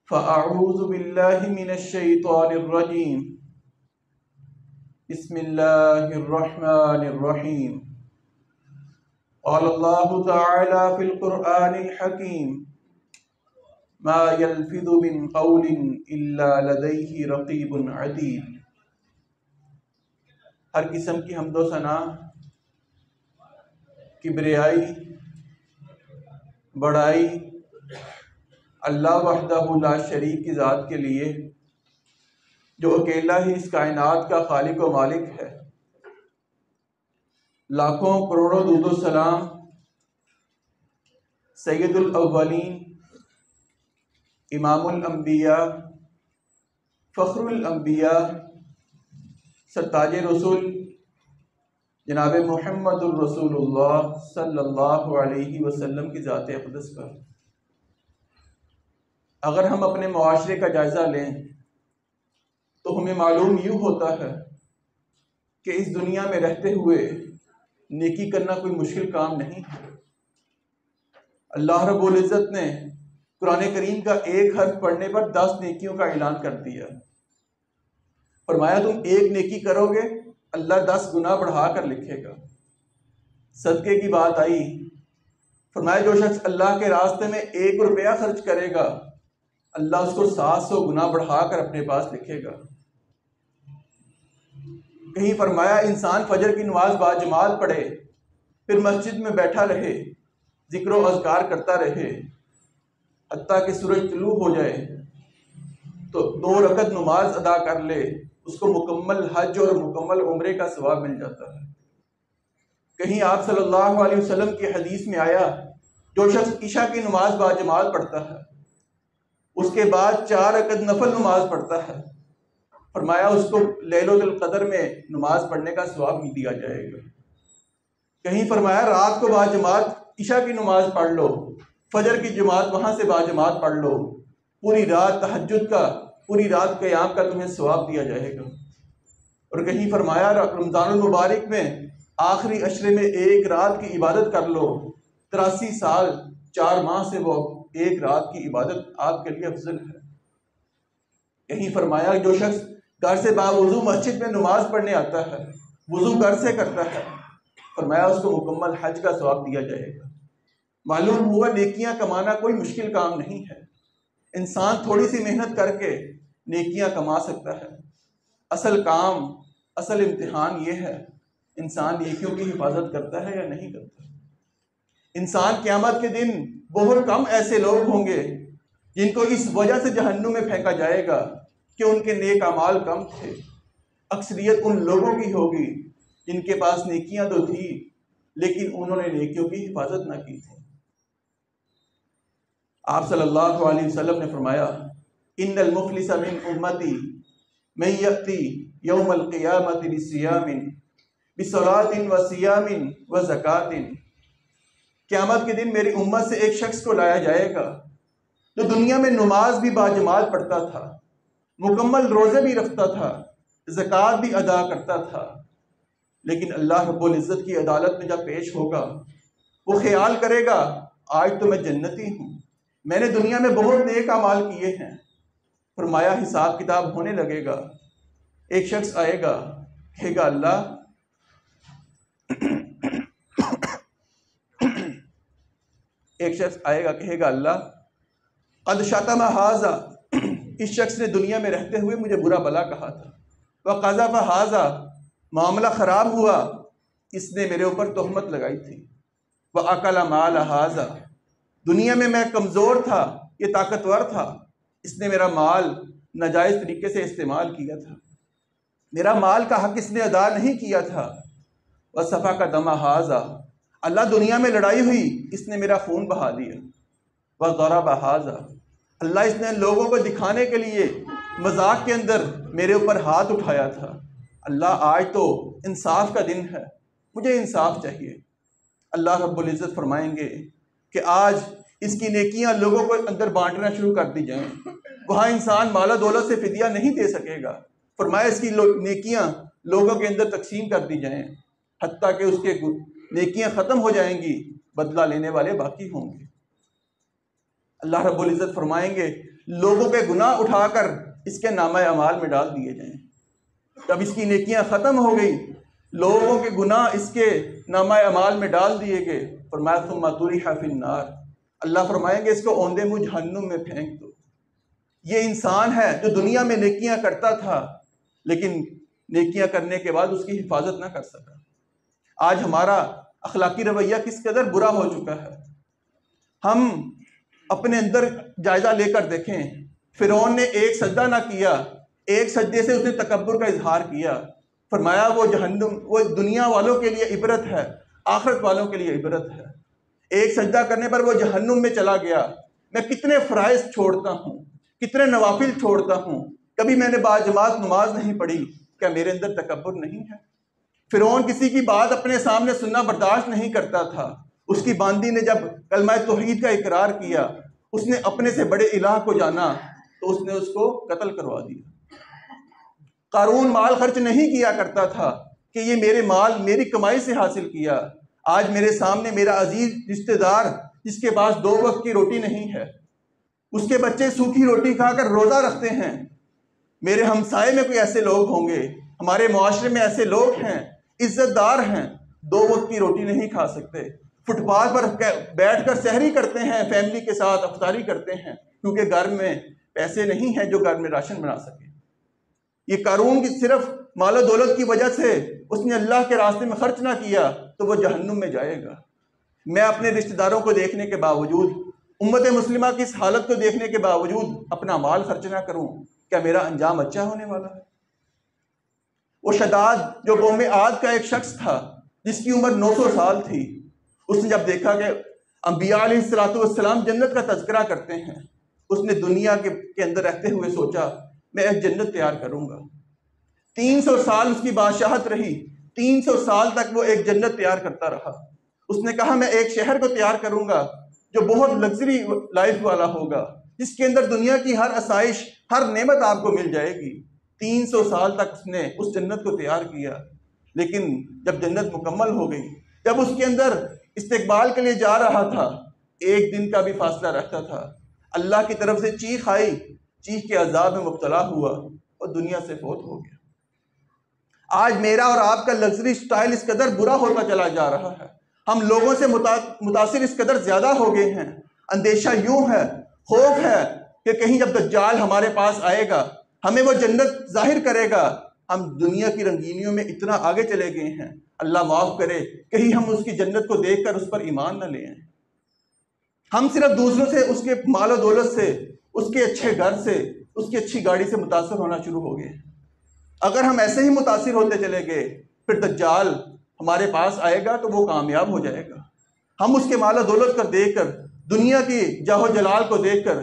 फ़अऊज़ु बिल्लाहि मिनश्शैतानिर्रजीम। बिस्मिल्लाहिर्रहमानिर्रहीम। क़ालल्लाहु तआला फ़िल क़ुरआनिल हकीम मा यल्फ़िज़ु मिन क़ौलिन इल्ला लदैहि रक़ीबुन अतीद। हर किस्म की हम्दो सना, किब्रियाई, बड़ाई अल्लाह वहदहु ला शरीक की ज़ात के लिए, जो अकेला ही इस कायनात का खालिक व मालिक है। लाखों करोड़ों दुरूद व सलाम सैयदुल अव्वलीन, इमामुल अंबिया, फ़ख्रुल अंबिया, सरताज रसूल जनाब मुहम्मदुर रसूलुल्लाह सल्लल्लाहु अलैहि वसल्लम की ज़ात अक़दस पर। अगर हम अपने मुआशरे का जायज़ा लें तो हमें मालूम यूँ होता है कि इस दुनिया में रहते हुए नेकी करना कोई मुश्किल काम नहीं है। अल्लाह रब्बुल इज़्ज़त ने कुरान करीम का एक हर्फ पढ़ने पर 10 नेकियों का ऐलान कर दिया। फरमाया तुम एक नेकी करोगे, अल्लाह 10 गुना बढ़ा कर लिखेगा। सदक़े की बात आई, फरमाया जो शख्स अल्लाह के रास्ते में 1 रुपया खर्च करेगा, अल्लाह उसको 700 गुना बढ़ाकर अपने पास लिखेगा। कहीं फरमाया इंसान फजर की नमाज बाजमात पढ़े, फिर मस्जिद में बैठा रहे, जिक्र व अज़कार करता रहे, हत्ता कि सूरज तुलू हो जाए तो 2 रकत नमाज अदा कर ले, उसको मुकम्मल हज और मुकम्मल उम्रे का सवाब मिल जाता है। कहीं आप सल्लल्लाहु अलैहि वसल्लम की हदीस में आया, जो शख्स इशा की नमाज बाजमात पढ़ता है, उसके बाद 4 रकत नफल नमाज पढ़ता है, फरमाया उसको लैलतुल क़द्र में नमाज पढ़ने का सवाब भी दिया जाएगा। कहीं फरमाया रात को बाजमात इशा की नमाज पढ़ लो, फजर की जमात वहाँ से बाजमात पढ़ लो, पूरी रात तहज्जुद का, पूरी रात क़याम का तुम्हें सवाब दिया जाएगा। और कहीं फरमाया रमज़ानुल मुबारक में आखिरी अशरे में 1 रात की इबादत कर लो, 83 साल 4 माह से वो 1 रात की इबादत आपके लिए अफजल है। कहीं फरमाया जो शख्स घर से बावुज़ू मस्जिद में नमाज पढ़ने आता है, वुज़ू घर से करता है, फरमाया उसको मुकम्मल हज का सवाब दिया जाएगा। मालूम हुआ नेकियां कमाना कोई मुश्किल काम नहीं है। इंसान थोड़ी सी मेहनत करके नेकियां कमा सकता है। असल काम, असल इम्तिहान ये है, इंसान नेकियों की हिफाजत करता है या नहीं करता। इंसान क़यामत के दिन बहुत कम ऐसे लोग होंगे जिनको इस वजह से जहन्नुम में फेंका जाएगा कि उनके नेक अमाल कम थे। अक्सरियत उन लोगों की होगी जिनके पास नेकियां तो थी, लेकिन उन्होंने नेकियों की हिफाजत ना की थी। आप सल्लल्लाहु अलैहि वसल्लम ने फरमाया, इन्नल मुफ़लिस मिन उम्मती मन यअती यौमल क़ियामति बिसियामिन बिसलातिन व सियामिन व ज़कातिन। क़यामत के दिन मेरी उम्मत से एक शख्स को लाया जाएगा जो दुनिया में नमाज भी बाजमात पढ़ता था, मुकम्मल रोज़े भी रखता था, ज़कात भी अदा करता था, लेकिन अल्लाह रब्बुल इज़्ज़त की अदालत में जब पेश होगा, वो ख्याल करेगा आज तो मैं जन्नती हूँ, मैंने दुनिया में बहुत नेक अमाल किए हैं। फरमाया हिसाब किताब होने लगेगा। एक शख्स आएगा, कहेगा अल्लाह एक शख्स आएगा कहेगा अल्लाह क़द शतम हाज़ा, इस शख्स ने दुनिया में रहते हुए मुझे बुरा भला कहा था। वह क़ज़फ़ हाज़ा, मामला ख़राब हुआ, इसने मेरे ऊपर तोहमत लगाई थी। वह अकल माल हाज़ा, दुनिया में मैं कमज़ोर था, ये ताकतवर था, इसने मेरा माल नाजायज़ तरीके से इस्तेमाल किया था, मेरा माल का हक़ इसने अदा नहीं किया था। वह सफ़ा का दमा हाज़ा, अल्लाह दुनिया में लड़ाई हुई, इसने मेरा खून बहा दिया। वह ज़रब हाज़ा, अल्लाह इसने लोगों को दिखाने के लिए मजाक के अंदर मेरे ऊपर हाथ उठाया था। अल्लाह आज तो इंसाफ का दिन है, मुझे इंसाफ चाहिए। अल्लाह रब्बुल इज़्ज़त फरमाएंगे कि आज इसकी नेकियां लोगों को अंदर बांटना शुरू कर दी जाएं। वहाँ इंसान माला दौलत से फिदिया नहीं दे सकेगा। फरमाया इसकी नेकियां लोगों के अंदर तकसीम कर दी जाएं, हत्ता कि उसके नेकियां ख़त्म हो जाएंगी, बदला लेने वाले बाकी होंगे। अल्लाह रब्बुल इज़्ज़त फरमाएंगे लोगों के गुनाह उठाकर इसके नामा अमाल में डाल दिए जाएं। जब इसकी नेकियां ख़त्म हो गई, लोगों के गुनाह इसके नामा अमाल में डाल दिए गए, फरमाया सुम्मा तुरिहा फिन्नार, अल्लाह फरमाएंगे इसको औंधे मुँह जहन्नुम में फेंक दो। ये इंसान है जो दुनिया में नेकियां करता था, लेकिन नेकियां करने के बाद उसकी हिफाजत ना कर सका। आज हमारा अखलाकी रवैया किस कदर बुरा हो चुका है। हम अपने अंदर जायजा लेकर देखें, फिरौन ने एक सजदा ना किया, एक सजदे से उसने तकब्बुर का इजहार किया। फरमाया वो जहन्नुम, वो दुनिया वालों के लिए इबरत है, आखिरत वालों के लिए इबरत है। एक सजदा करने पर वो जहन्नुम में चला गया। मैं कितने फ़राइज़ छोड़ता हूँ, कितने नवाफिल छोड़ता हूँ, कभी मैंने बाजमात नमाज नहीं पढ़ी, क्या मेरे अंदर तकब्बुर नहीं है? फिरौन किसी की बात अपने सामने सुनना बर्दाश्त नहीं करता था। उसकी बांदी ने जब कलमा तौहीद का इकरार किया, उसने अपने से बड़े इलाह को जाना, तो उसने उसको कत्ल करवा दिया। कारून माल खर्च नहीं किया करता था कि ये मेरे माल मेरी कमाई से हासिल किया। आज मेरे सामने मेरा अजीज रिश्तेदार जिसके पास 2 वक्त की रोटी नहीं है, उसके बच्चे सूखी रोटी खाकर रोज़ा रखते हैं। मेरे हमसाए में कोई ऐसे लोग होंगे, हमारे मुआशरे में ऐसे लोग हैं, इज्जतदार हैं, 2 वक्त की रोटी नहीं खा सकते, फुटपाथ पर बैठकर सहरी करते हैं, फैमिली के साथ अफ्तारी करते हैं, क्योंकि घर में पैसे नहीं हैं जो घर में राशन बना सके। ये कारून की सिर्फ मालो दौलत की वजह से उसने अल्लाह के रास्ते में खर्च ना किया तो वो जहन्नुम में जाएगा। मैं अपने रिश्तेदारों को देखने के बावजूद, उम्मत मुस्लिमा की इस हालत को देखने के बावजूद अपना माल खर्च ना करूं, क्या मेरा अंजाम अच्छा होने वाला है? वो शदाद जो कौम आद का एक शख्स था जिसकी उम्र 900 साल थी, उसने जब देखा कि अंबिया अलैहिस्सलाम जन्नत का तज़किरा करते हैं, उसने दुनिया के अंदर रहते हुए सोचा मैं एक जन्नत तैयार करूंगा। 300 साल उसकी बादशाहत रही, 300 साल तक वो एक जन्नत तैयार करता रहा। उसने कहा मैं एक शहर को तैयार करूंगा जो बहुत लग्जरी लाइफ वाला होगा, जिसके अंदर दुनिया की हर आसाइश, हर नेमत आपको मिल जाएगी। 300 साल तक उसने उस जन्नत को तैयार किया, लेकिन जब जन्नत मुकम्मल हो गई, जब उसके अंदर इस्तिकबाल के लिए जा रहा था, एक दिन का भी फासला रहता था, अल्लाह की तरफ से चीख आई, चीख के अजाब में मुब्तला हुआ और दुनिया से फौत हो गया। आज मेरा और आपका लग्जरी स्टाइल इस कदर बुरा होता चला जा रहा है, हम लोगों से मुतासिर इस कदर ज्यादा हो गए हैं। अंदेशा यूं है, खौफ है कि कहीं जब दज्जाल हमारे पास आएगा, हमें वो जन्नत जाहिर करेगा। हम दुनिया की रंगीनियों में इतना आगे चले गए हैं, अल्लाह माफ करे, कहीं हम उसकी जन्नत को देखकर उस पर ईमान न ले आए। हम सिर्फ दूसरों से, उसके मालो दौलत से, उसके अच्छे घर से, उसकी अच्छी गाड़ी से मुतासर होना शुरू हो गए। अगर हम ऐसे ही मुतासिर होते चले गए, फिर दज्जाल हमारे पास आएगा तो वो कामयाब हो जाएगा। हम उसके मालो दौलत को देखकर, दुनिया की जाहो जलाल को देखकर,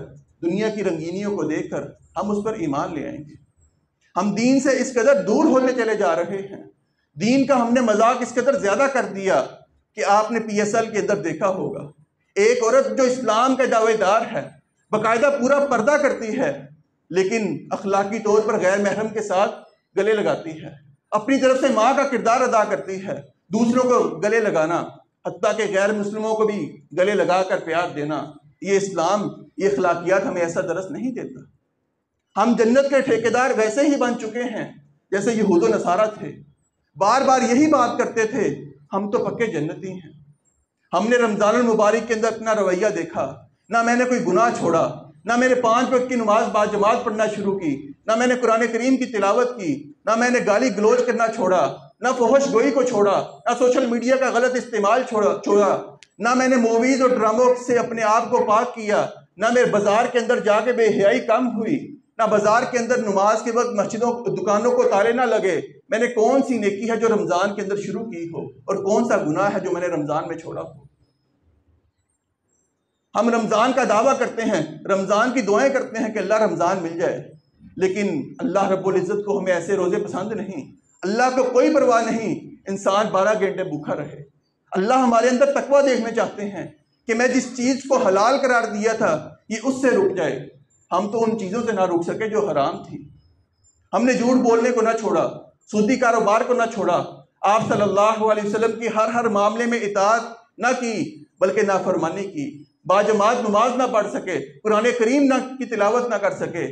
दुनिया की रंगीनियों को देखकर हम उस पर ईमान ले आएंगे। हम दीन से इस कदर दूर होने चले जा रहे हैं, दीन का हमने मजाक इस कदर ज्यादा कर दिया कि आपने PSL के अंदर देखा होगा, एक औरत जो इस्लाम का दावेदार है, बाकायदा पूरा पर्दा करती है, लेकिन अखलाकी तौर पर गैर महरम के साथ गले लगाती है, अपनी तरफ से माँ का किरदार अदा करती है, दूसरों को गले लगाना, हत्ता के गैर मुस्लिमों को भी गले लगाकर प्यार देना, ये इस्लाम, ये अखलाकियात हमें ऐसा दरस नहीं देता। हम जन्नत के ठेकेदार वैसे ही बन चुके हैं जैसे यहूद नसारा थे, बार बार यही बात करते थे, हम तो पक्के जन्नती हैं। हमने रमज़ानुल मुबारक के अंदर अपना रवैया देखा, ना मैंने कोई गुनाह छोड़ा, ना मैंने 5 वक्त की नमाज बाजमात पढ़ना शुरू की, ना मैंने कुरान करीम की तिलावत की, ना मैंने गाली गलोच करना छोड़ा, ना फहश गोई को छोड़ा, ना सोशल मीडिया का गलत इस्तेमाल छोड़ा, ना मैंने मूवीज और ड्रामों से अपने आप को पाक किया, ना मेरे बाजार के अंदर जाके बेहयाई कम हुई, ना बाजार के अंदर नमाज के वक्त मस्जिदों दुकानों को ताले ना लगे। मैंने कौन सी नेकी है जो रमजान के अंदर शुरू की हो, और कौन सा गुनाह है जो मैंने रमजान में छोड़ा हो। हम रमजान का दावा करते हैं, रमजान की दुआएं करते हैं कि अल्लाह रमजान मिल जाए, लेकिन अल्लाह रब्बुल इज़्ज़त को हमें ऐसे रोजे पसंद नहीं। अल्लाह को कोई परवाह नहीं इंसान 12 घंटे भूखा रहे। अल्लाह हमारे अंदर तकवा देखने चाहते हैं कि मैं जिस चीज को हलाल करार दिया था ये उससे रुक जाए। हम तो उन चीजों से ना रुक सके जो हराम थी। हमने झूठ बोलने को ना छोड़ा, सूदी कारोबार को ना छोड़ा, आप सल्लल्लाहु अलैहि वसल्लम की हर मामले में इताअत ना की बल्कि नाफरमानी की। बाजमात नमाज ना पढ़ सके, कुरान करीम की तिलावत ना कर सके,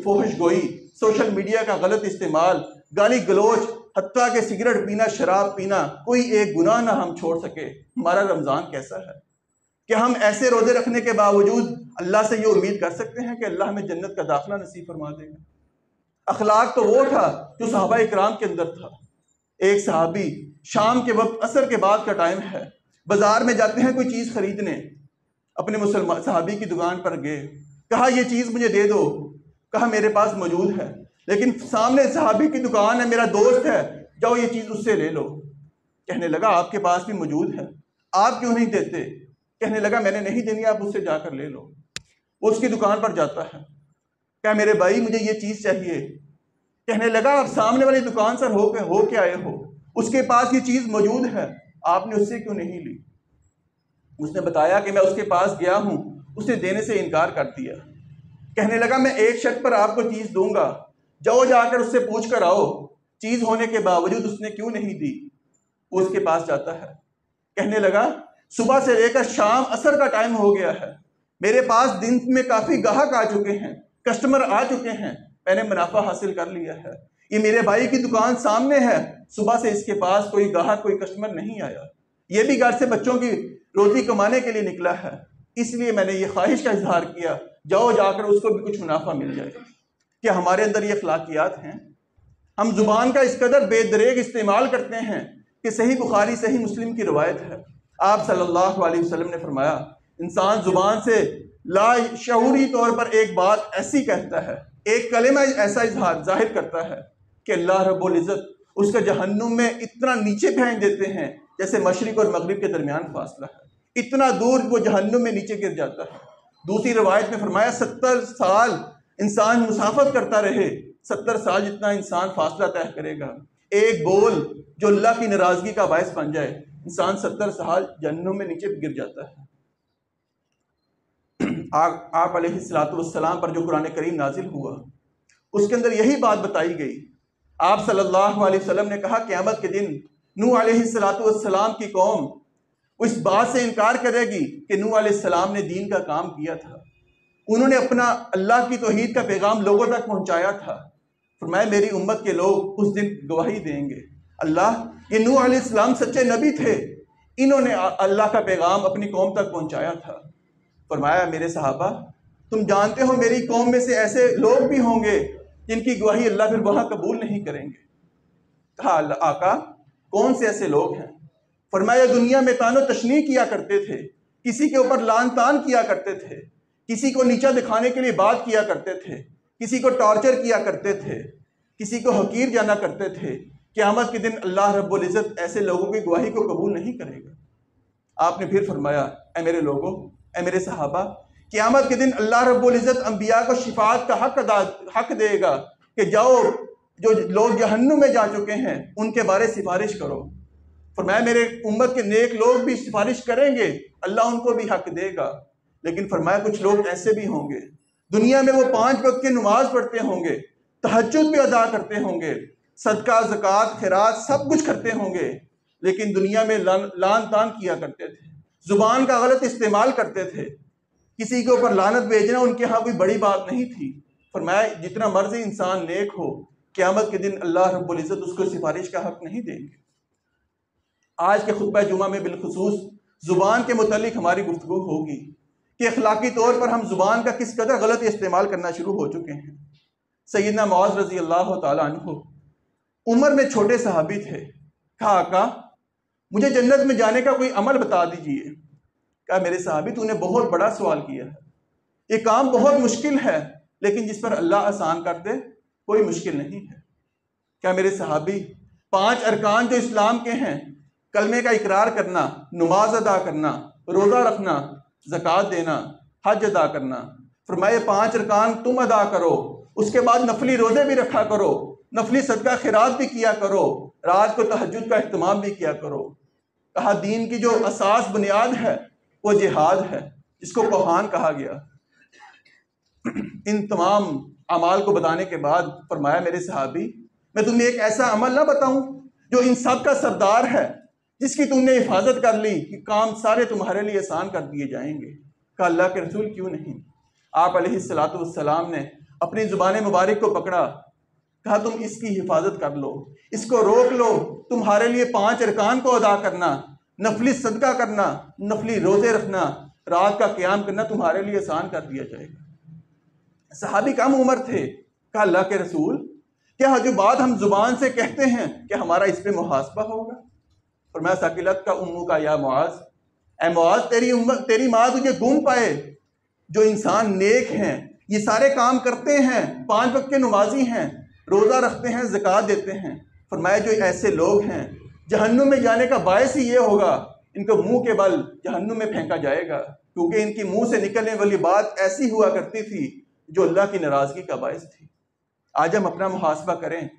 फोहिश गोई, सोशल मीडिया का गलत इस्तेमाल, गाली गलोच, हत्ता के सिगरेट पीना, शराब पीना, कोई एक गुनाह ना हम छोड़ सके। हमारा रमज़ान कैसा है? क्या हम ऐसे रोजे रखने के बावजूद अल्लाह से ये उम्मीद कर सकते हैं कि अल्लाह हमें जन्नत का दाखिला नसीब फरमा देगा? अखलाक तो वो था जो सहाबा इकराम के अंदर था। एक सहाबी शाम के वक्त असर के बाद का टाइम है, बाजार में जाते हैं कोई चीज़ खरीदने, अपने मुसलमान सहाबी की दुकान पर गए, कहा ये चीज़ मुझे दे दो, कहा मेरे पास मौजूद है, लेकिन सामने सहाबी की दुकान है, मेरा दोस्त है, जाओ ये चीज़ उससे ले लो। कहने लगा आपके पास भी मौजूद है, आप क्यों नहीं देते? कहने लगा मैंने नहीं देनी, आप उससे जाकर ले लो। वो उसकी दुकान पर जाता है, क्या मेरे भाई मुझे ये चीज़ चाहिए। कहने लगा आप सामने वाली दुकान से हो के आए हो, उसके पास ये चीज़ मौजूद है, आपने उससे क्यों नहीं ली? उसने बताया कि मैं उसके पास गया हूँ, उसने देने से इनकार कर दिया। कहने लगा मैं एक शर्त पर आपको चीज़ दूंगा, जाओ जाकर उससे पूछ कर आओ चीज़ होने के बावजूद उसने क्यों नहीं दी। वो उसके पास जाता है, कहने लगा सुबह से लेकर शाम असर का टाइम हो गया है, मेरे पास दिन में काफ़ी ग्राहक आ चुके हैं, कस्टमर आ चुके हैं, मैंने मुनाफा हासिल कर लिया है, ये मेरे भाई की दुकान सामने है, सुबह से इसके पास कोई ग्राहक कोई कस्टमर नहीं आया, ये भी घर से बच्चों की रोटी कमाने के लिए निकला है, इसलिए मैंने ये ख्वाहिश का इजहार किया, जाओ जाकर उसको भी कुछ मुनाफा मिल जाए। क्या हमारे अंदर ये अखलाकियात हैं? हम जुबान का इस कदर बेदरेग इस्तेमाल करते हैं कि सही बुखारी सही मुस्लिम की रवायत है, आप सल्लल्लाहु अलैहि वसल्लम ने फरमाया इंसान जुबान से लाशऊरी तौर पर एक बात ऐसी कहता है, एक कलेमा ऐसा इजहार जाहिर करता है कि अल्लाह रब्बुल इज़्ज़त उसका जहन्नुम में इतना नीचे फेंक देते हैं जैसे मशरिक और मगरिब के दरमियान फासला है, इतना दूर वो जहन्नुम में नीचे गिर जाता है। दूसरी रवायत में फरमाया 70 साल इंसान मुसाफत करता रहे, 70 साल जितना इंसान फासला तय करेगा, एक बोल जो अल्लाह की नाराजगी का बायस बन जाए, इंसान 70 साल जहन्नुम में नीचे गिर जाता है। आप अलैहिस्सलाम पर जो कुरान करीम नाजिल हुआ उसके अंदर यही बात बताई गई। आप सल्लल्लाहु अलैहि वसल्लम ने कहा क़यामत के दिन नूह अलैहिस्सलाम की कौम इस बात से इनकार करेगी कि नूह अलैहिस्सलाम ने दीन का काम किया था, उन्होंने अपना अल्लाह की तौहीद का पैगाम लोगों तक पहुंचाया था। फरमाया मेरी उम्मत के लोग उस दिन गवाही देंगे, अल्लाह ये नूह अलैहिस्सलाम सच्चे नबी थे, इन्होंने अल्लाह का पैगाम अपनी कौम तक पहुंचाया था। फरमाया मेरे सहाबा तुम जानते हो मेरी कौम में से ऐसे लोग भी होंगे जिनकी गवाही अल्लाह फिर वहाँ कबूल नहीं करेंगे। कहा आका कौन से ऐसे लोग हैं? फरमाया दुनिया में तानो तशनी किया करते थे, किसी के ऊपर लान तान किया करते थे, किसी को नीचा दिखाने के लिए बात किया करते थे, किसी को टॉर्चर किया करते थे, किसी को हकीर जाना करते थे। क़यामत के दिन अल्लाह रब्बुल इज़्ज़त ऐसे लोगों की गवाही को कबूल नहीं करेगा। आपने फिर फरमाया ऐ मेरे लोगों, ऐ मेरे सहाबा, क़यामत के दिन अल्लाह रब्बुल इज़्ज़त अंबिया को शिफात का हक देगा कि जाओ जो लोग जहन्नुम में जा चुके हैं उनके बारे सिफारिश करो। फरमाया मेरे उम्मत के नेक लोग भी सिफारिश करेंगे, अल्लाह उनको भी हक देगा। लेकिन फरमाया कुछ लोग ऐसे भी होंगे दुनिया में वो 5 वक्त की नमाज पढ़ते होंगे, तहज्जुद भी अदा करते होंगे, सदका ज़कात खैरात सब कुछ करते होंगे, लेकिन दुनिया में लान तान किया करते थे, जुबान का गलत इस्तेमाल करते थे, किसी के ऊपर लानत भेजना उनके यहाँ कोई बड़ी बात नहीं थी। फरमाया जितना मर्जी इंसान नेक हो, क़यामत के दिन अल्लाह रब्बुल इज़्ज़त उसको सिफारिश का हक नहीं देंगे। आज के खुतबा जुमा में बिलखुसूस ज़ुबान के मुतालिक हमारी गुफ्तगू होगी कि अखलाकी तौर पर हम ज़ुबान का किस कदर गलत इस्तेमाल करना शुरू हो चुके हैं। सैयदना मुआज़ रज़ी अल्लाह तआला अन्हु उम्र में छोटे सहाबी थे। कहा आका मुझे जन्नत में जाने का कोई अमल बता दीजिए। कहा मेरे सहाबी तूने बहुत बड़ा सवाल किया है, ये काम बहुत मुश्किल है, लेकिन जिस पर अल्लाह आसान कर दे कोई मुश्किल नहीं है। क्या मेरे सहाबी 5 अरकान जो इस्लाम के हैं, कलमे का इकरार करना, नमाज अदा करना, रोज़ा रखना, ज़कात देना, हज अदा करना, फरमाए 5 अरकान तुम अदा करो, उसके बाद नफली रोज़े भी रखा करो, नफली सदका खैरात भी किया करो, रात को तहज्जुद का इह्तिमाम भी किया करो। कहा दीन की जो असास बुनियाद है वो जिहाद है, जिसको कोहान कहा गया। इन तमाम अमाल को बताने के बाद फरमाया मेरे सहाबी मैं तुम्हें एक ऐसा अमल ना बताऊं जो इन सब का सरदार है, जिसकी तुमने हिफाजत कर ली कि काम सारे तुम्हारे लिए आसान कर दिए जाएंगे। कहा अल्लाह के रसूल क्यों नहीं? आप अलैहिस्सलातु वस्सलाम ने अपनी ज़ुबान मुबारक को पकड़ा, कहा तुम इसकी हिफाजत कर लो, इसको रोक लो। तुम्हारे लिए 5 अरकान को अदा करना, नफली सदका करना, नफली रोज़े रखना, रात का क़याम करना तुम्हारे लिए आसान कर दिया जाएगा। सहाबी कम उम्र थे। कहा अल्लाह के रसूल, क्या जो बात हम जुबान से कहते हैं क्या हमारा इस पे मुहासबा होगा? फरमाया सकिलत का उम्मू का या मुआज, ए मुआज तेरी माँ तुझे गुम पाए। जो इंसान नेक हैं, ये सारे काम करते हैं, 5 वक्त के नमाजी हैं, रोज़ा रखते हैं, ज़कात देते हैं, फरमाया जो ऐसे लोग हैं जहन्नुम में जाने का बायस ही ये होगा इनको मुंह के बल जहन्नुम में फेंका जाएगा, क्योंकि इनकी मुंह से निकलने वाली बात ऐसी हुआ करती थी जो अल्लाह की नाराज़गी का बायस थी। आज हम अपना मुहासबा करें।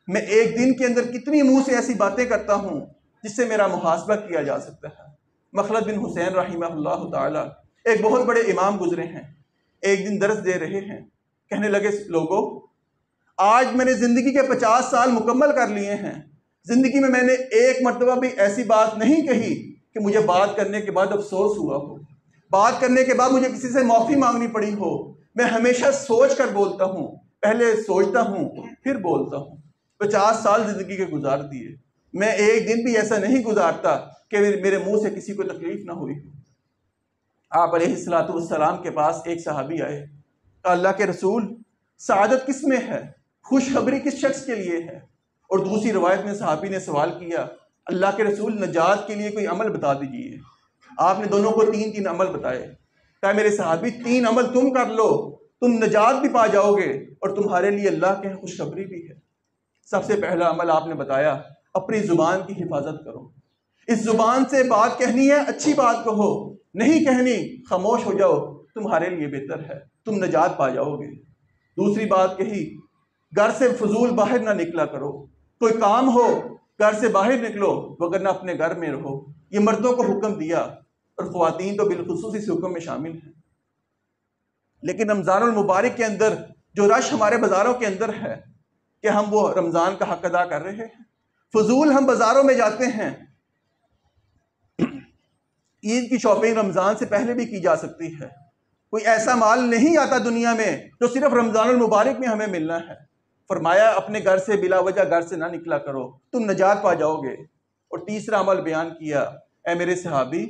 मैं एक दिन के अंदर कितनी मुंह से ऐसी बातें करता हूँ जिससे मेरा मुहासबा किया जा सकता है। मखलद बिन हुसैन रहिमहुल्लाह ताला एक बहुत बड़े इमाम गुजरे हैं। एक दिन दर्स दे रहे हैं, कहने लगे लोगों, आज मैंने ज़िंदगी के 50 साल मुकम्मल कर लिए हैं, ज़िंदगी में मैंने एक मरतबा भी ऐसी बात नहीं कही कि मुझे बात करने के बाद अफसोस हुआ हो, बात करने के बाद मुझे किसी से माफ़ी मांगनी पड़ी हो। मैं हमेशा सोच कर बोलता हूँ, पहले सोचता हूँ फिर बोलता हूँ। 50 साल ज़िंदगी के गुजार दिए, मैं एक दिन भी ऐसा नहीं गुजारता कि मेरे मुंह से किसी को तकलीफ़ ना हुई। आप अलैहिस्सलातु वस्सलाम के पास एक सहाबी आए, अल्लाह के रसूल सआदत किस में है, खुशखबरी किस शख्स के लिए है? और दूसरी रवायत में सहाबी ने सवाल किया, अल्लाह के रसूल नजात के लिए कोई अमल बता दीजिए। आपने दोनों को 3-3 अमल बताए। कहा मेरे सहाबी 3 अमल तुम कर लो, तुम नजात भी पा जाओगे और तुम्हारे लिए अल्लाह के खुशखबरी भी है। सबसे पहला अमल आपने बताया, अपनी ज़ुबान की हिफाजत करो। इस ज़ुबान से बात कहनी है, अच्छी बात कहो, नहीं कहनी खामोश हो जाओ, तुम्हारे लिए बेहतर है, तुम नजात पा जाओगे। दूसरी बात कही, घर से फजूल बाहर ना निकला करो, कोई काम हो घर से बाहर निकलो वगरना अपने घर में रहो। ये मर्दों को हुक्म दिया और ख्वातीन तो बिलखुसूस इस हुक्म में शामिल हैं। लेकिन रमज़ानुल मुबारक के अंदर जो रश हमारे बाज़ारों के अंदर है, कि हम वो रमज़ान का हक अदा कर रहे हैं? फजूल हम बाज़ारों में जाते हैं। ईद की शॉपिंग रमज़ान से पहले भी की जा सकती है। कोई ऐसा माल नहीं आता दुनिया में जो सिर्फ रमज़ानुल मुबारक में हमें मिलना है। फरमाया अपने घर से बिला वजह घर से ना निकला करो, तुम नजात पा जाओगे। और तीसरा अमल बयान किया, ए मेरे सहाबी,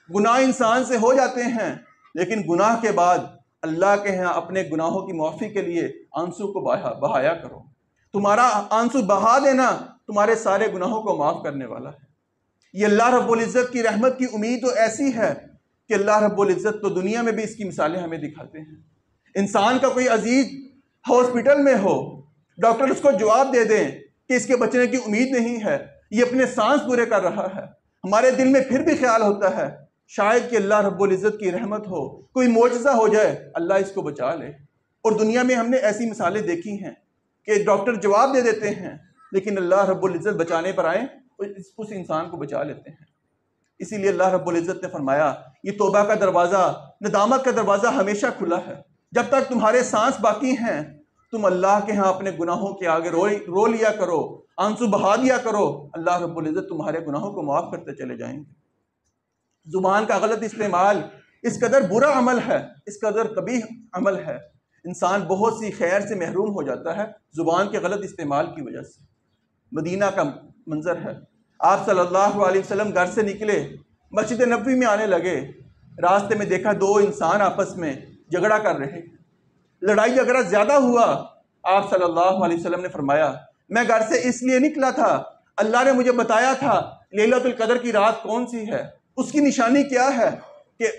गुनाह इंसान से हो जाते हैं, लेकिन गुनाह के बाद अल्लाह के यहाँ अपने गुनाहों की माफ़ी के लिए आंसू को बहाया करो। तुम्हारा आंसू बहा देना तुम्हारे सारे गुनाहों को माफ़ करने वाला है। ये अल्लाह रब्बुल इज़्ज़त की रहमत की उम्मीद तो ऐसी है कि अल्लाह रब्बुल इज़्ज़त तो दुनिया में भी इसकी मिसालें हमें दिखाते हैं। इंसान का कोई अजीज हॉस्पिटल में हो, डॉक्टर उसको जवाब दे दें कि इसके बचने की उम्मीद नहीं है, ये अपने सांस पूरे कर रहा है, हमारे दिल में फिर भी ख्याल होता है शायद कि अल्लाह रब्बुल इज़्ज़त की रहमत हो, कोई मोजज़ा हो जाए, अल्लाह इसको बचा ले। और दुनिया में हमने ऐसी मिसालें देखी हैं कि डॉक्टर जवाब दे देते हैं, लेकिन अल्लाह रब्बुल इज़्ज़त बचाने पर आए उस इंसान को बचा लेते हैं। इसीलिए अल्लाह रब्बुल इज़्ज़त ने फरमाया, ये तौबा का दरवाज़ा, नदामत का दरवाज़ा हमेशा खुला है। जब तक तुम्हारे सांस बाकी हैं, तुम अल्लाह के यहाँ अपने गुनाहों के आगे रो लिया करो, आंसू बहा दिया करो, अल्लाह रब्बुल इज़्ज़त तुम्हारे गुनाहों को माफ़ करते चले जाएंगे। ज़ुबान का गलत इस्तेमाल इस कदर बुरा अमल है, इस कदर कबीह अमल है, इंसान बहुत सी खैर से महरूम हो जाता है ज़ुबान के गलत इस्तेमाल की वजह से। मदीना का मंजर है, आप सल्लल्लाहु अलैहि वसल्लम घर से निकले, मस्जिद नबवी में आने लगे, रास्ते में देखा 2 इंसान आपस में झगड़ा कर रहे। लड़ाई झगड़ा ज़्यादा हुआ। आप सल्लल्लाहु अलैहि वसल्लम ने फरमाया, मैं घर से इसलिए निकला था, अल्लाह ने मुझे बताया था लैलतुल कदर की रात कौन सी है, उसकी निशानी क्या है, कि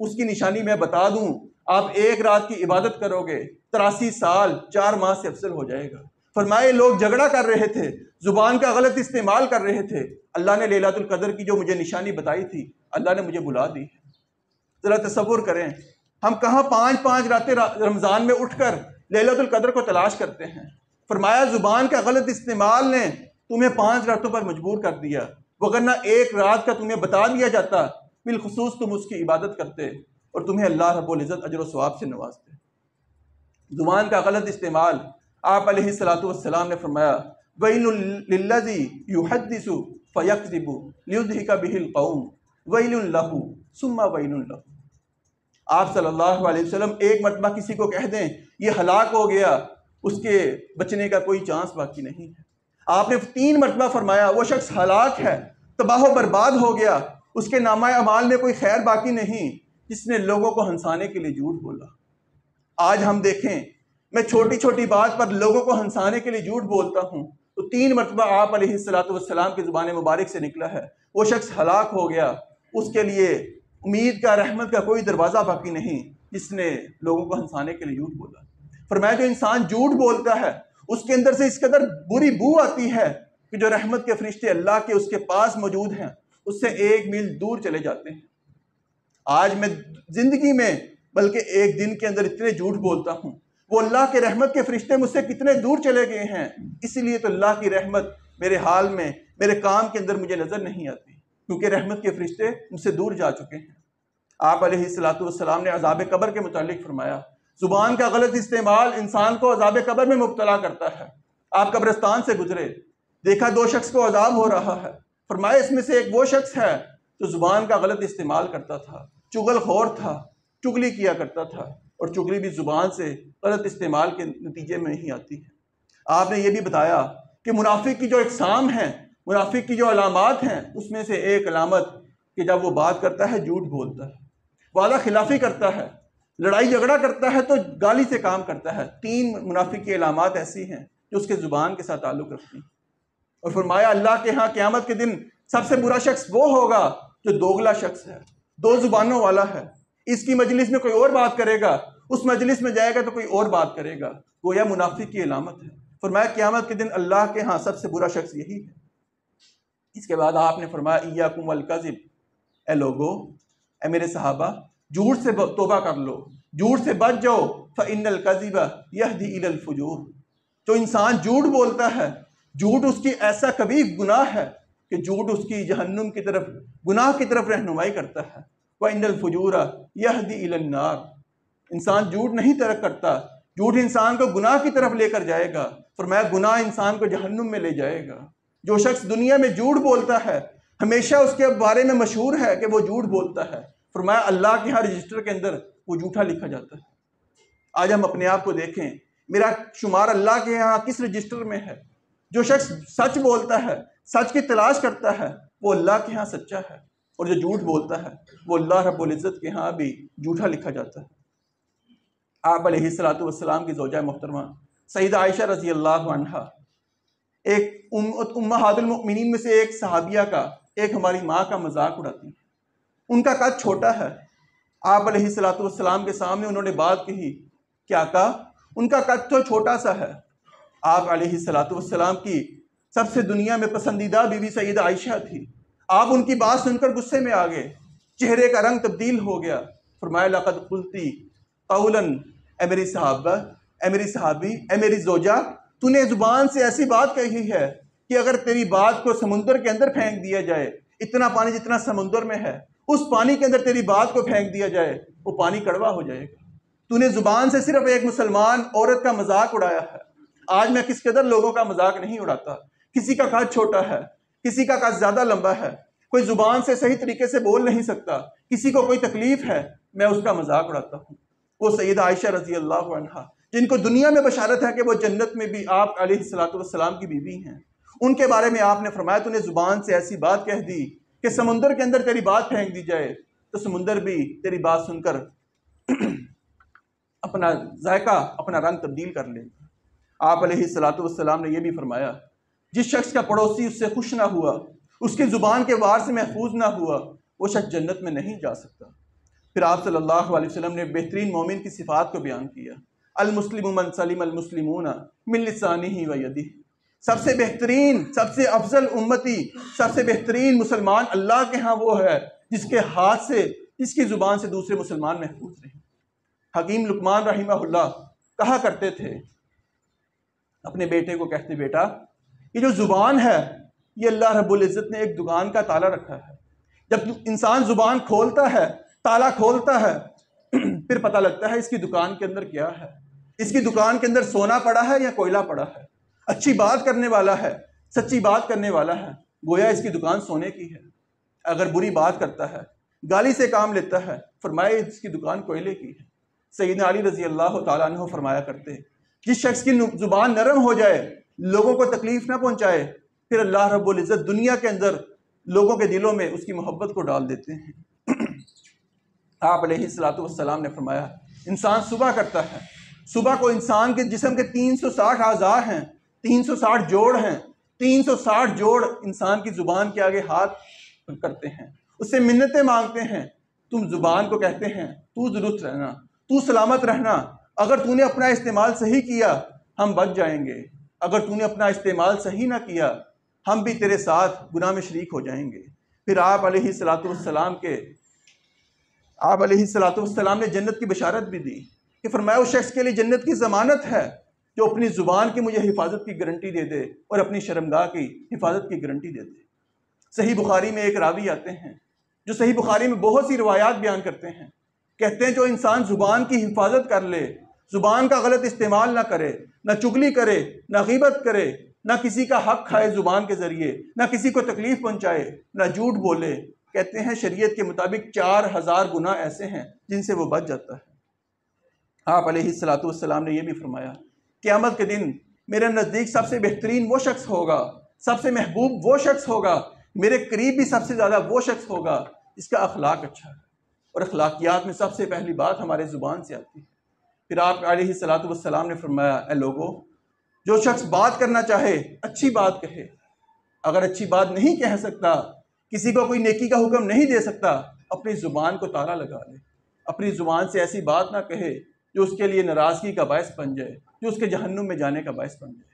उसकी निशानी मैं बता दूं, आप एक रात की इबादत करोगे 83 साल 4 माह से अफसल हो जाएगा। फरमाए लोग झगड़ा कर रहे थे, ज़ुबान का गलत इस्तेमाल कर रहे थे, अल्लाह ने लैलतुल कदर की जो मुझे निशानी बताई थी, अल्लाह ने मुझे बुला दी। ज़रा तसव्वुर करें, हम कहाँ 5-5 रातें रमज़ान में उठकर लैलतुल कदर को तलाश करते हैं। फरमाया ज़ुबान का गलत इस्तेमाल ने तुम्हें 5 रातों पर मजबूर कर दिया, वगरना एक रात का तुम्हें बता दिया जाता, बिलखुसूस तुम उसकी इबादत करते और तुम्हें अल्लाह रब्बुल इज़्ज़त अजर व सवाब से नवाजते। ज़ुबान का गलत इस्तेमाल, आप अलैहिस्सलातु वस्सलाम ने फरमाया, वैलुल लिल्लज़ी युहद्दिसु फयक्ज़िबु लियुज़हिका बिहिल कौम वैलुन लहु सुम्मा वैलुन लहु। आप सल्लल्लाहु अलैहि वसल्लम एक मरतबा किसी को कह दें ये हलाक हो गया, उसके बचने का कोई चांस बाकी नहीं है। आपने 3 मरतबा फरमाया वो शख्स हलाक है, तबाह बर्बाद हो गया, उसके नामा अमाल में कोई खैर बाकी नहीं, जिसने लोगों को हंसाने के लिए झूठ बोला। आज हम देखें, मैं छोटी छोटी बात पर लोगों को हंसाने के लिए झूठ बोलता हूँ, तो 3 मरतबा आप अलैहिस्सलातु वस्सलाम की ज़ुबान मुबारक से निकला है वो शख्स हलाक हो गया, उसके लिए उम्मीद का, रहमत का कोई दरवाज़ा बाकी नहीं, जिसने लोगों को हंसाने के लिए झूठ बोला। फरमाया जो इंसान झूठ बोलता है उसके अंदर से इस कदर बुरी बू आती है कि जो रहमत के फरिश्ते अल्लाह के उसके पास मौजूद हैं उससे 1 मील दूर चले जाते हैं। आज मैं ज़िंदगी में बल्कि एक दिन के अंदर इतने झूठ बोलता हूँ, वो अल्लाह के रहमत के फरिश्ते मुझसे कितने दूर चले गए हैं। इसीलिए तो अल्लाह की रहमत मेरे हाल में, मेरे काम के अंदर मुझे नज़र नहीं आती, क्योंकि रहमत के फरिश्ते मुझसे दूर जा चुके हैं। आप अलैहिस्सलातु वस्सलाम ने अज़ाब कब्र के मुतालिक फरमाया, ज़ुबान का गलत इस्तेमाल इंसान को अज़ाब कब्र में मुब्तला करता है। आप कब्रिस्तान से गुजरे, देखा 2 शख्स को अज़ाब हो रहा है, फरमाया इसमें से एक वो शख्स है जो ज़ुबान का गलत इस्तेमाल करता था, चुगलखोर था, चुगली किया करता था, और चुगली भी ज़ुबान से गलत इस्तेमाल के नतीजे में ही आती है। आपने ये भी बताया कि मुनाफिक की जो इक़साम है, मुनाफिक की जो अलामात हैं, उसमें से एक अलामत कि जब वो बात करता है झूठ बोलता है, वादा खिलाफ़ी करता है, लड़ाई झगड़ा करता है तो गाली से काम करता है। 3 मुनाफिक की अलामात ऐसी हैं जो उसके ज़ुबान के साथ ताल्लुक़ रखती हैं। और फरमाया अल्लाह के यहाँ क़यामत के दिन सबसे बुरा शख्स वो होगा जो दोगला शख्स है, 2 ज़ुबानों वाला है। इसकी मजलिस में कोई और बात करेगा, उस मजलिस में जाएगा तो कोई और बात करेगा, गोया मुनाफिक की अलामत है। फरमाया क़यामत के दिन अल्लाह के यहाँ सबसे बुरा शख्स यही है। इसके बाद आपने फरमाया इय्याकुम वल कज़िब, ए लोगो, ए मेरे सहाबा, झूठ से तौबा कर लो, झूठ से बच जाओ, फ़इन्नल कज़िबा यहदी इलल फ़ुजूर। जो इंसान झूठ बोलता है, झूठ उसकी ऐसा कभी गुनाह है कि झूठ उसकी जहन्नुम की तरफ, गुनाह की तरफ रहनुमाई करता है। वइन्नल फ़ुजूरा यहदी इलन नार। इंसान झूठ नहीं तर्क करता, झूठ इंसान को गुनाह की तरफ लेकर जाएगा। फरमाया गुनाह इंसान को जहन्नुम में ले जाएगा। जो शख्स दुनिया में झूठ बोलता है, हमेशा उसके बारे में मशहूर है कि वो झूठ बोलता है, फरमाया अल्लाह के यहाँ रजिस्टर के अंदर वो झूठा लिखा जाता है। आज हम अपने आप को देखें, मेरा शुमार अल्लाह के यहाँ किस रजिस्टर में है। जो शख्स सच बोलता है, सच की तलाश करता है, वो अल्लाह के यहाँ सच्चा है, और जो झूठ बोलता है वो अल्लाह रब्बुल इज़्ज़त के यहाँ भी झूठा लिखा जाता है। आप अलैहिस्सलातु वस्सलाम की ज़ौजा मोहतरमा सईदा आयशा रज़ी अल्लाहु अन्हा, एक उम्महातुल मुमिनीन में से एक सहाबिया का, एक हमारी माँ का मजाक उड़ाती है। उनका कद छोटा है। आप अलैहिस्सलातु वस्सलाम के सामने उन्होंने बात कही, क्या कहा? उनका कद तो छोटा सा है। आप अलैहिस्सलातु वस्सलाम की सबसे दुनिया में पसंदीदा बीवी सईदा आयशा थी। आप उनकी बात सुनकर गुस्से में आ गए, चेहरे का रंग तब्दील हो गया। फरमाया लक़द क़ुल्ती क़ौलन, ए मेरी सहाबा, ए मेरी सहाबी, ए मेरी ज़ौजा, तूने ज़ुबान से ऐसी बात कही है कि अगर तेरी बात को समुंदर के अंदर फेंक दिया जाए, इतना पानी जितना समुंदर में है, उस पानी के अंदर तेरी बात को फेंक दिया जाए, वो पानी कड़वा हो जाएगा। तूने ज़ुबान से सिर्फ एक मुसलमान औरत का मजाक उड़ाया है। आज मैं किस कदर लोगों का मजाक नहीं उड़ाता। किसी का कद छोटा है, किसी का कद ज़्यादा लंबा है, कोई ज़ुबान से सही तरीके से बोल नहीं सकता, किसी को कोई तकलीफ़ है, मैं उसका मजाक उड़ाता हूँ। वो सईदा आयशा रज़ी अल्लाहु अन्हा, जिनको दुनिया में बशारत है कि वो जन्नत में भी आप अलैहिस्सलातु वस्सलाम की बीवी हैं, उनके बारे में आपने फरमाया तूने ज़ुबान से ऐसी बात कह दी कि समुंदर के अंदर तेरी बात फेंक दी जाए तो समुंदर भी तेरी बात सुनकर अपना जायका, अपना रंग तब्दील कर लेगा। आप अलैहिस्सलातु वस्सलाम ने यह भी फरमाया, जिस शख्स का पड़ोसी उससे खुश ना हुआ, उसकी ज़ुबान के वार से महफूज ना हुआ, वो शख्स जन्नत में नहीं जा सकता। फिर आप सल्लल्लाहु अलैहि वसल्लम ने बेहतरीन मोमिन की सिफ़ात को बयान किया, अल मुस्लिमु मन सलिमल मुस्लिमूना मिन लिसानिही व यदिही। सबसे बेहतरीन, सबसे अफजल उम्मती, सबसे बेहतरीन मुसलमान अल्लाह के यहाँ वो है जिसके हाथ से, जिसकी ज़ुबान से दूसरे मुसलमान महफूज रहे। हकीम लुकमान रहिमहुल्लाह कहा करते थे, अपने बेटे को कहते, बेटा ये जो ज़ुबान है ये अल्लाह रब्बुल इज़्ज़त ने एक दुकान का ताला रखा है। जब इंसान ज़ुबान खोलता है, ताला खोलता है, फिर पता लगता है इसकी दुकान के अंदर क्या है। इसकी दुकान के अंदर सोना पड़ा है या कोयला पड़ा है, अच्छी बात करने वाला है, सच्ची बात करने वाला है, गोया इसकी दुकान सोने की है। अगर बुरी बात करता है, गाली से काम लेता है। फरमाया इसकी दुकान कोयले की है। सैयदना अली रजी अल्लाह तआला अन्हु फरमाया करते, जिस शख्स की जुबान नरम हो जाए, लोगों को तकलीफ ना पहुंचाए, फिर अल्लाह रब्बुल इज़्ज़त दुनिया के अंदर लोगों के दिलों में उसकी मोहब्बत को डाल देते हैं। आप अलैहिस्सलातु वस्सलाम ने फरमाया, इंसान सुबह करता है, सुबह को इंसान के जिस्म के 360 आज़ा हैं, 360 जोड़ हैं, 360 जोड़ इंसान की ज़ुबान के आगे हाथ करते हैं, उससे मिन्नतें मांगते हैं। तुम ज़ुबान को कहते हैं तू दुरुस्त रहना, तू सलामत रहना, अगर तूने अपना इस्तेमाल सही किया हम बच जाएंगे, अगर तूने अपना इस्तेमाल सही ना किया हम भी तेरे साथ गुनाह में शरीक हो जाएंगे। फिर आप अलैहिस्सलातु वस्सलाम ने जन्नत की बशारत भी दी कि फरमाया उस शख्स के लिए जन्नत की ज़मानत है जो अपनी ज़ुबान की मुझे हिफाजत की गारंटी दे दे और अपनी शर्मगाह की हिफाजत की गारंटी दे दे। सही बुखारी में एक रावी आते हैं जो सही बुखारी में बहुत सी रिवायात बयान करते हैं, कहते हैं जो इंसान ज़ुबान की हिफाजत कर ले, ज़ुबान का गलत इस्तेमाल ना करे, ना चुगली करे, ना गीबत करे, ना किसी का हक खाए ज़ुबान के ज़रिए, ना किसी को तकलीफ़ पहुँचाए, ना झूठ बोले, कहते हैं शरीयत के मुताबिक 4000 गुनाह ऐसे हैं जिनसे वो बच जाता है। आप अलैहिस्सलातु वस्सलाम ने यह भी फरमाया, क़यामत के दिन मेरे नज़दीक सबसे बेहतरीन वो शख्स होगा, सबसे महबूब वो शख्स होगा, मेरे करीब भी सबसे ज़्यादा वो शख्स होगा जिसका अखलाक अच्छा है। और अखलाकियात में सबसे पहली बात हमारे ज़ुबान से आती है। फिर आप अलैहिस्सलातु वस्सलाम ने फरमाया, ए लोगों, जो शख्स बात करना चाहे अच्छी बात कहे, अगर अच्छी बात नहीं कह सकता, किसी को कोई नेकी का हुक्म नहीं दे सकता, अपनी ज़ुबान को ताला लगा ले, अपनी ज़ुबान से ऐसी बात ना कहे जो उसके लिए नाराज़गी का बायस बन जाए, जो उसके जहन्नुम में जाने का बायस बन जाए।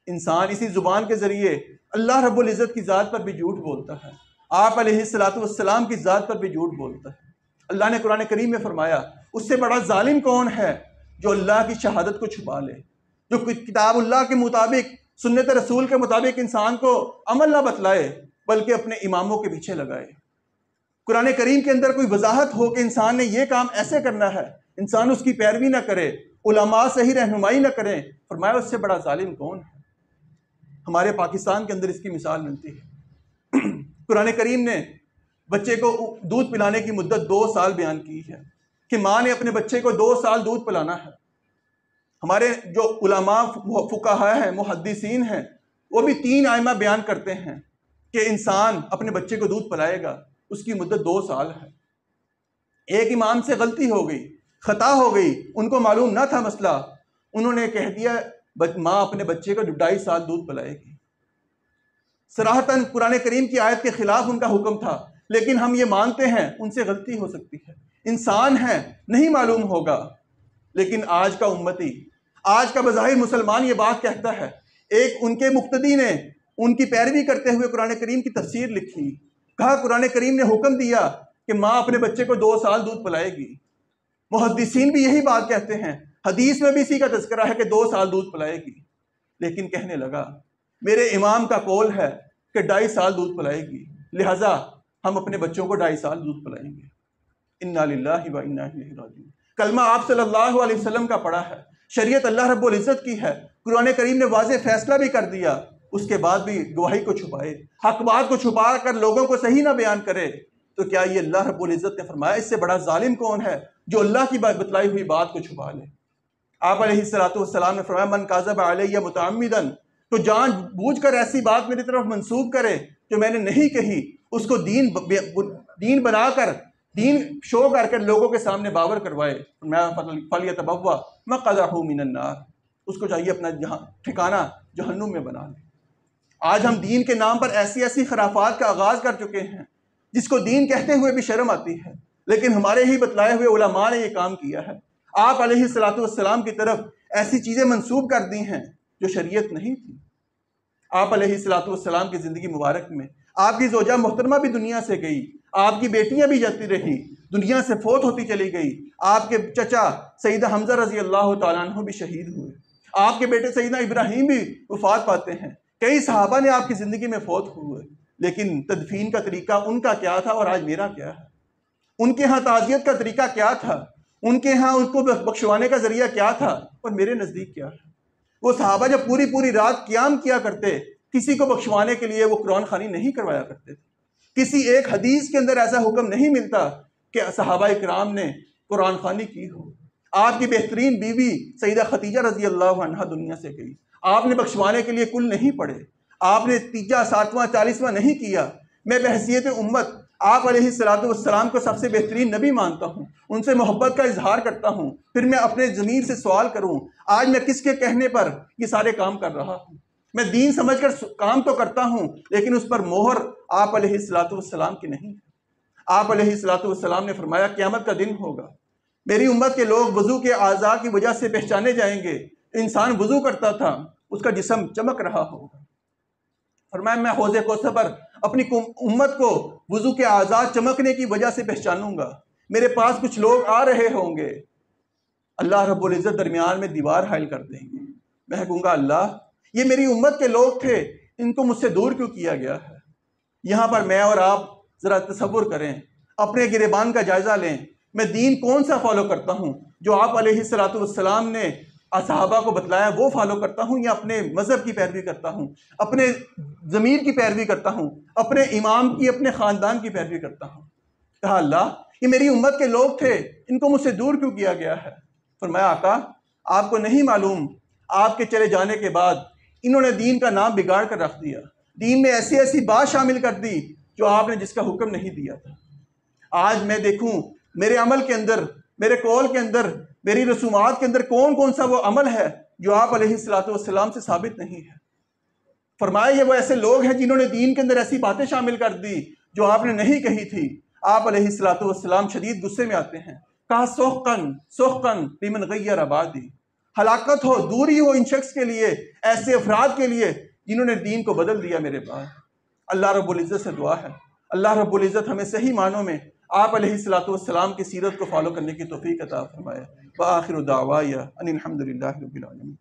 इंसान इसी ज़ुबान के ज़रिए अल्लाह रब्बुल इज़्ज़त की ज़ात पर भी झूठ बोलता है, आप अलैहिस्सलातु वस्सलाम की ज़ात पर भी झूठ बोलता है। अल्लाह ने कुरान करीम में फरमाया, उससे बड़ा जालिम कौन है जो अल्लाह की शहादत को छुपा ले, जो किताबुल्लाह के मुताबिक, सुन्नत रसूल के मुताबिक इंसान को अमल ना बतलाए बल्कि अपने इमामों के पीछे लगाए। कुरान करीम के अंदर कोई वजाहत हो कि इंसान ने यह काम ऐसे करना है, इंसान उसकी पैरवी ना करे, उलमा सही रहनुमाई ना करें, फरमाया उससे बड़ा जालिम कौन है। हमारे पाकिस्तान के अंदर इसकी मिसाल मिलती है। कुरान करीम ने बच्चे को दूध पिलाने की मुद्दत 2 साल बयान की है कि माँ ने अपने बच्चे को 2 साल दूध पिलाना है। हमारे जो उलमा फुकाहा हैं, मुहद्दिसीन हैं, वो भी 3 आयमा बयान करते हैं कि इंसान अपने बच्चे को दूध पिलाएगा, उसकी मुद्दत 2 साल है। एक इमाम से गलती हो गई, खता हो गई, उनको मालूम ना था मसला, उन्होंने कह दिया माँ अपने बच्चे को 2.5 साल दूध पिलाएगी। सराहतन कुरान करीम की आयत के खिलाफ उनका हुक्म था, लेकिन हम ये मानते हैं उनसे गलती हो सकती है, इंसान है, नहीं मालूम होगा। लेकिन आज का उम्मती, आज का बज़ाहिर मुसलमान ये बात कहता है। एक उनके मुक्तदी ने उनकी पैरवी करते हुए कुरान करीम की तफसीर लिखी, कहा कुरान करीम ने हुक्म दिया कि माँ अपने बच्चे को 2 साल दूध पिलाएगी। मुहद्दिसीन भी यही बात कहते हैं, हदीस में भी इसी का तज़किरा है कि 2 साल दूध पिलाएगी। लेकिन कहने लगा मेरे इमाम का कौल है कि 2.5 साल दूध पिलाएगी, लिहाजा हम अपने बच्चों को 2.5 साल दूध पिलाएंगे। इन्ना लिल्लाहि व इन्ना इलैहि राजिऊन। कलमा आप सल्लल्लाहु अलैहि वसल्लम का पढ़ा है, शरीयत अल्लाह रब्बुल इज़्ज़त की है, कुरान करीम ने वाज़ेह फैसला भी कर दिया, उसके बाद भी गवाही को छुपाए, हक बात को छुपा कर लोगों को सही ना बयान करे, तो क्या ये अल्लाह रब्बुल इज़्ज़त ने फरमाया इससे बड़ा जालिम कौन है जो अल्लाह की बतलाई हुई बात को छुपा ले। आप अलैहिस्सलातु वस्सलाम ने फरमाया मन काज़ब अलैया मुतअम्मिदन, तो जानबूझकर ऐसी बात मेरी तरफ मंसूब करे जो मैंने नहीं कही, उसको दीन बनाकर, दीन शो करके लोगों के सामने बावर करवाए, फलियतबव्वा मक़अदहु मिनन नार, उसको चाहिए अपना ठिकाना जहन्नुम में बना ले। आज हम दीन के नाम पर ऐसी ऐसी खराफात का आगाज़ कर चुके हैं जिसको दीन कहते हुए भी शर्म आती है, लेकिन हमारे ही बतलाए हुए उलमा ने ये काम किया है। आप अलैहिस्सलातु वस्सलाम की तरफ ऐसी चीज़ें मंसूब कर दी हैं जो शरीयत नहीं थी। आप अलैहिस्सलातु वस्सलाम की ज़िंदगी मुबारक में आपकी ज़ौजा मोहतरमा भी दुनिया से गई, आपकी बेटियां भी जाती रही, दुनिया से फोत होती चली गई, आपके चचा सैयदा हमज़ा रज़ी अल्लाह तआला अन्हु भी शहीद हुए, आपके बेटे सैयदना इब्राहीम भी वफ़ात पाते हैं, कई सहाबा ने आपकी ज़िंदगी में फोत हुए, लेकिन तदफीन का तरीका उनका क्या था और आज मेरा क्या है? उनके यहाँ ताज़ियत का तरीका क्या था? उनके यहाँ उनको बख्शवाने का ज़रिया क्या था और मेरे नज़दीक क्या है? वो सहाबा जब पूरी पूरी रात क़याम किया करते, किसी को बख्शवाने के लिए वो कुरान ख़वानी नहीं करवाया करते थे। किसी एक हदीस के अंदर ऐसा हुक्म नहीं मिलता कि सहाबाए किराम ने कुरान खानी की हो। आपकी बेहतरीन बीवी सईदा खदीजा रजी अल्लाह अन्हा दुनिया से गई, आपने बख्शवाने के लिए कुल नहीं पढ़े, आपने तीजा 7वां 40वां नहीं किया। मैं बहसीयत उम्मत आप अलैहिस्सलाम को सबसे बेहतरीन नबी मानता हूँ, उनसे मोहब्बत का इजहार करता हूँ। फिर मैं अपने ज़मीर से सवाल करूँ, आज मैं किसके कहने पर ये सारे काम कर रहा हूँ? मैं दीन समझकर काम तो करता हूँ, लेकिन उस पर मोहर आप अलैहिस्सलाम की नहीं। आप अलैहिस्सलाम ने फरमाया क़यामत का दिन होगा, मेरी उम्मत के लोग वज़ू के आज़ा की वजह से पहचाने जाएंगे। इंसान वज़ू करता था, उसका जिस्म चमक रहा होगा। फरमाया मैं हौज़े कौसर पर अपनी उम्मत को वज़ू के आज़ाद चमकने की वजह से पहचानूंगा। मेरे पास कुछ लोग आ रहे होंगे, अल्लाह रब्बुल इज़्ज़त दरमियान में दीवार हाइल कर देंगे। मैं कहूँगा अल्लाह ये मेरी उम्मत के लोग थे, इनको मुझसे दूर क्यों किया गया है? यहाँ पर मैं और आप ज़रा तसव्वुर करें, अपने गिरेबान का जायज़ा लें। मैं दीन कौन सा फॉलो करता हूँ? जो आप अलैहिस्सलाम ने असहाबा को बतलाया वो फॉलो करता हूँ, या अपने मज़हब की पैरवी करता हूँ, अपने ज़मीर की पैरवी करता हूँ, अपने इमाम की, अपने ख़ानदान की पैरवी करता हूँ? कहा अल्लाह ये मेरी उम्मत के लोग थे, इनको मुझसे दूर क्यों किया गया है? फरमाया आका आपको नहीं मालूम, आपके चले जाने के बाद इन्होंने दीन का नाम बिगाड़ कर रख दिया, दीन में ऐसी ऐसी बात शामिल कर दी जो आपने जिसका हुक्म नहीं दिया था। आज मैं देखूं मेरे अमल के अंदर, मेरे कौल के अंदर, मेरी रसूमात के अंदर कौन कौन सा वो अमल है जो आप अलैहिस्सलाम से साबित नहीं है। फरमाया ये वो ऐसे लोग हैं जिन्होंने दीन के अंदर ऐसी बातें शामिल कर दी जो आपने नहीं कही थी। आप अलैहिस्सलाम शदीद गुस्से में आते हैं। कहा सोहकन सोहकन लिमन गय्यर आबादी, हलाकत हो, दूरी हो इन शख्स के लिए, ऐसे अफराद के लिए जिन्होंने दीन को बदल दिया मेरे बाद। अल्लाह रब्बुल इज़्ज़त से दुआ है, अल्लाह रब्बुल इज़्ज़त हमें सही मानों में आप अलैहिस्सलाम की सीरत को फॉलो करने की तौफीक अता फरमाए। व आखिरु दावाया अनिल हम्दुलिल्लाहि रब्बिल आलमीन।